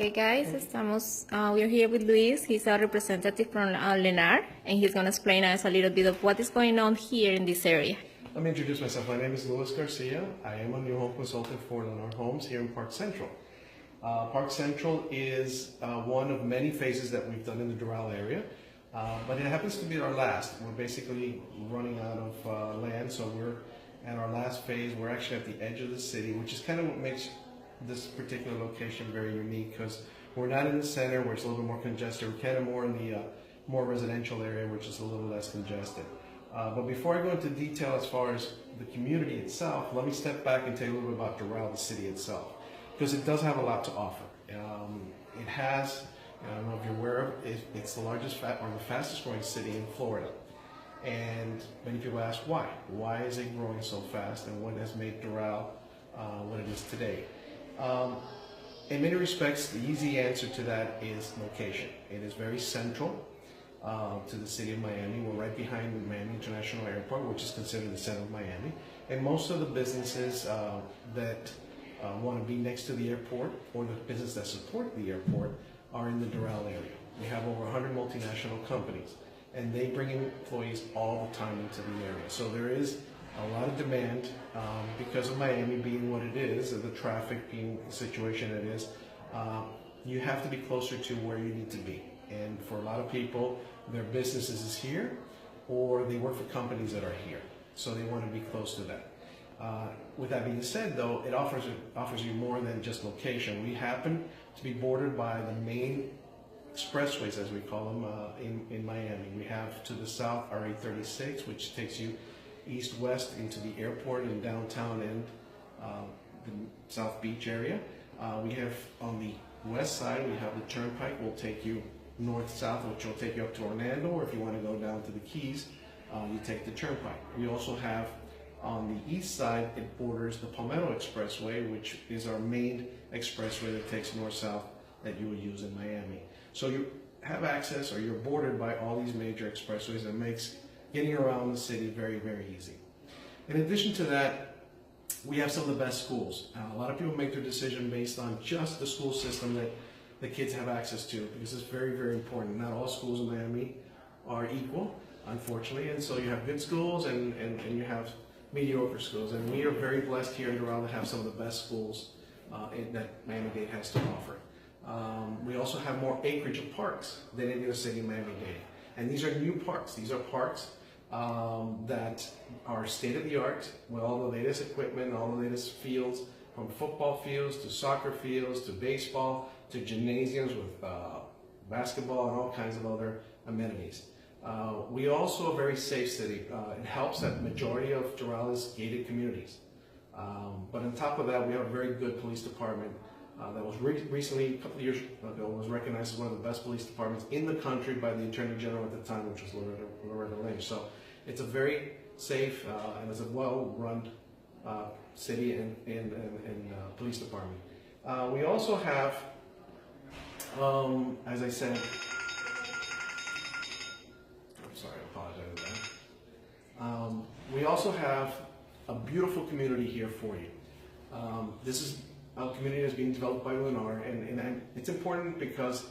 Okay, guys, we're here with Luis. He's a representative from Lenar, and he's going to explain us a little bit of what is going on here in this area. Let me introduce myself. My name is Luis Garcia. I am a new home consultant for Lenar Homes here in Park Central. Park Central is one of many phases that we've done in the Doral area, but it happens to be our last. We're basically running out of land, so we're at our last phase. We're actually at the edge of the city, which is kind of what makes this particular location very unique, because we're not in the center where it's a little bit more congested. We're kind of more in the more residential area, which is a little less congested. But before I go into detail as far as the community itself, let me step back and tell you a little bit about Doral, the city itself, because it does have a lot to offer. It has, I don't know if you're aware of it, it's the largest or the fastest growing city in Florida. And many people ask why. Why is it growing so fast, and what has made Doral what it is today? In many respects, the easy answer to that is location. It is very central to the city of Miami. We're right behind the Miami International Airport, which is considered the center of Miami. And most of the businesses that want to be next to the airport, or the business that support the airport, are in the Doral area. We have over 100 multinational companies, and they bring in employees all the time into the area. So there is a lot of demand because of Miami being what it is, and the traffic being the situation it is. You have to be closer to where you need to be. And for a lot of people, their businesses is here, or they work for companies that are here. So they want to be close to that. With that being said, though, it offers you more than just location. We happen to be bordered by the main expressways, as we call them, in Miami. We have to the south our 836, which takes you east-west into the airport and downtown and the South Beach area. We have on the west side, we have the Turnpike, will take you north-south, which will take you up to Orlando, or if you want to go down to the Keys, you take the Turnpike. We also have on the east side, it borders the Palmetto Expressway, which is our main expressway that takes north-south that you would use in Miami. So you have access, or you're bordered by all these major expressways, that makes getting around the city very, very easy. In addition to that, we have some of the best schools. A lot of people make their decision based on just the school system that the kids have access to, because it's very, very important. Not all schools in Miami are equal, unfortunately, and so you have good schools and you have mediocre schools. And we are very blessed here in Doral to have some of the best schools that Miami-Dade has to offer. We also have more acreage of parks than any other city in Miami-Dade. And these are new parks. These are parks that are state-of-the-art with all the latest equipment, all the latest fields, from football fields to soccer fields to baseball to gymnasiums with basketball and all kinds of other amenities. We also a very safe city. It helps that the majority of Doral is gated communities. But on top of that, we have a very good police department that was recently, a couple of years ago, was recognized as one of the best police departments in the country by the Attorney General at the time, which was Loretta Lynch. So it's a very safe and it's a well-run city and police department. We also have, as I said, I'm sorry, I apologize for that. We also have a beautiful community here for you. This is a community that's being developed by Lenar, and it's important because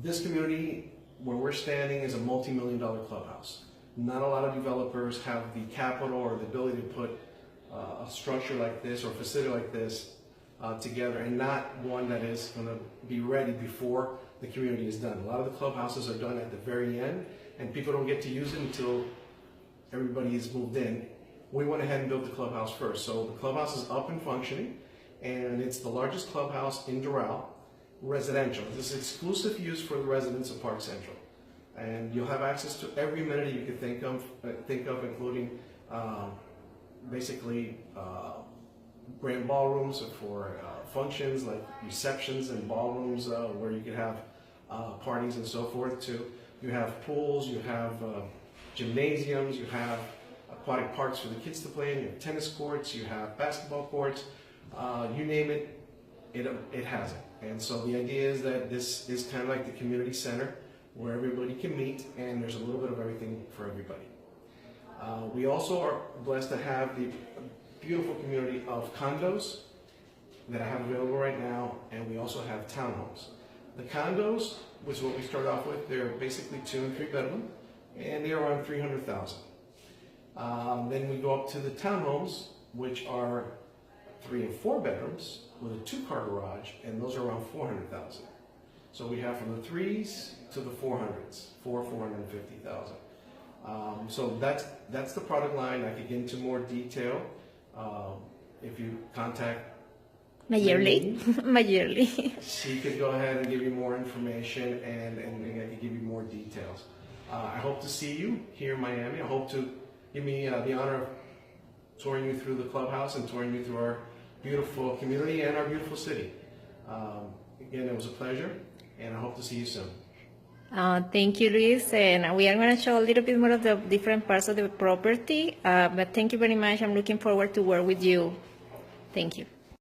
this community where we're standing is a multi-million-dollar clubhouse. Not a lot of developers have the capital or the ability to put a structure like this or a facility like this together, and not one that is going to be ready before the community is done. A lot of the clubhouses are done at the very end, and people don't get to use it until everybody is moved in. We went ahead and built the clubhouse first. So the clubhouse is up and functioning, and it's the largest clubhouse in Doral, residential. This is exclusive use for the residents of Park Central. And you'll have access to every amenity you could think of including basically grand ballrooms for functions like receptions and ballrooms where you could have parties and so forth too. You have pools, you have gymnasiums, you have aquatic parks for the kids to play in, you have tennis courts, you have basketball courts, you name it, it has it. And so the idea is that this is kind of like the community center where everybody can meet, and there's a little bit of everything for everybody. We also are blessed to have the beautiful community of condos that I have available right now, and we also have townhomes. The condos, which is what we start off with, they're basically 2 and 3 bedroom, and they're around 300,000. Then we go up to the townhomes, which are 3 and 4 bedrooms with a 2-car garage, and those are around 400,000. So we have from the 3s to the 400s, 450,000. So that's the product line. I could get into more detail if you contact Majorly. Majorly. she could go ahead and give you more information, and I could give you more details. I hope to see you here in Miami. I hope to give me the honor of touring you through the clubhouse and touring you through our beautiful community and our beautiful city. Again, it was a pleasure, and I hope to see you soon. Thank you, Luis. And we are going to show a little bit more of the different parts of the property. But thank you very much. I'm looking forward to work with you. Thank you.